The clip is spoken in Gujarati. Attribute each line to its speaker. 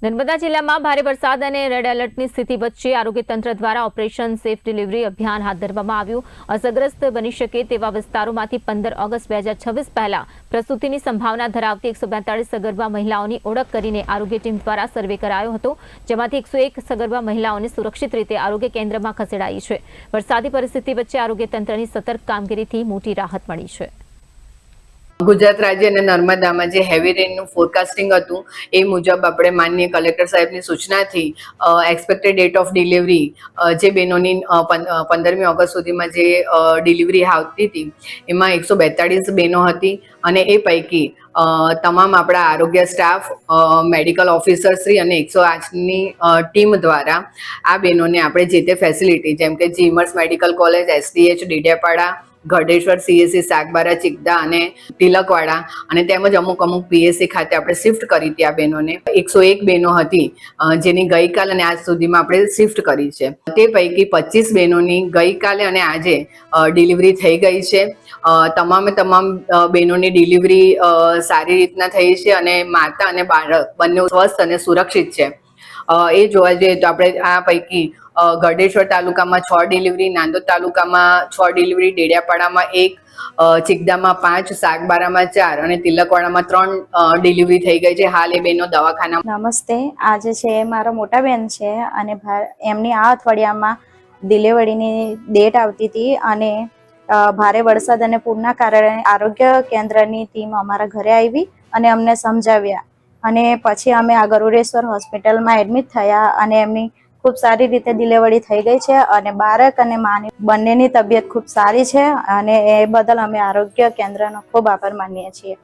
Speaker 1: નર્મદા જિલ્લામાં ભારે વરસાદ અને રેડ એલર્ટની સ્થિતિ વચ્ચે આરોગ્ય તંત્ર દ્વારા ઓપરેશન સેફ ડિલિવરી અભિયાન હાથ ધરવામાં આવ્યું। અસરગ્રસ્ત બની શકે તેવા વિસ્તારોમાંથી 15 ઓગસ્ટ 2026 પહેલા પ્રસૂતિની સંભાવના ધરાવતી 142 સગર્ભા મહિલાઓની ઓળખ કરીને આરોગ્ય ટીમ દ્વારા સર્વે કરાયો હતો, જેમાંથી 101 સગર્ભા મહિલાઓને સુરક્ષિત રીતે આરોગ્ય કેન્દ્રમાં ખસેડાઈ છે। વરસાદી પરિસ્થિતિ વચ્ચે આરોગ્ય તંત્રની સતર્ક કામગીરીથી મોટી રાહત મળી છે।
Speaker 2: ગુજરાત રાજ્ય અને નર્મદામાં જે હેવી રેનનું ફોરકાસ્ટિંગ હતું એ મુજબ આપણે માનનીય કલેક્ટર સાહેબની સૂચનાથી એક્સપેક્ટેડ ડેટ ઓફ ડિલિવરી જે બહેનોની 15મી ઓગસ્ટ સુધીમાં જે ડિલિવરી આવતી હતી એમાં 142 બહેનો હતી અને એ પૈકી તમામ આપણા આરોગ્ય સ્ટાફ, મેડિકલ ઓફિસરશ્રી અને 108ની ટીમ દ્વારા આ બહેનોને આપણે જે તે ફેસિલિટી જેમ કે GMERS medical college, SDH Dediapada, Gadheshwar CSC Sagbara Chikda અને તિલકવાડા અને તેમજ અમુક PSC ખાતે આપણે શિફ્ટ કરી હતી। આ બહેનોને 101 બહેનો હતી જેની ગઈકાલ અને આજ સુધીમાં આપણે શિફ્ટ કરી છે। તે પૈકી 25 બહેનોની ગઈકાલે અને આજે ડિલિવરી થઈ ગઈ છે। તમામે તમામ બહેનોની ડિલિવરી સારી રીતના થઈ છે અને માતા અને બાળક બંને સ્વસ્થ અને સુરક્ષિત છે। એ જોવા જઈએ તો આપણે આ પૈકી ગઢેશ્વર તાલુકામાં 6 ડિલિવરી, નાંદોદ તાલુકામાં 6 ડિલિવરી, ડેડિયાપાડામાં 1, ચિકદામાં 5, સાગબારામાં 4 અને તિલકવાડામાં 3 ડિલિવરી થઈ ગઈ છે। હાલ એ બહેનો દવાખાનામાં।
Speaker 3: નમસ્તે, આજે છે મારા મોટા બેન છે અને એમની આ અઠવાડિયામાં ડિલિવરીની ડેટ આવતી હતી અને ભારે વરસાદ અને પૂરના કારણે આરોગ્ય કેન્દ્રની ટીમ અમારા ઘરે આવી અને અમને સમજાવ્યા અને પછી અમે આ ગરુડેશ્વર હોસ્પિટલમાં એડમિટ થયા અને એમની ખૂબ સારી રીતે ડિલિવરી થઈ ગઈ છે અને બાળક અને માની બંનેની તબિયત ખૂબ સારી છે અને એ બદલ અમે આરોગ્ય કેન્દ્રનો ખૂબ આભાર માનીએ છીએ।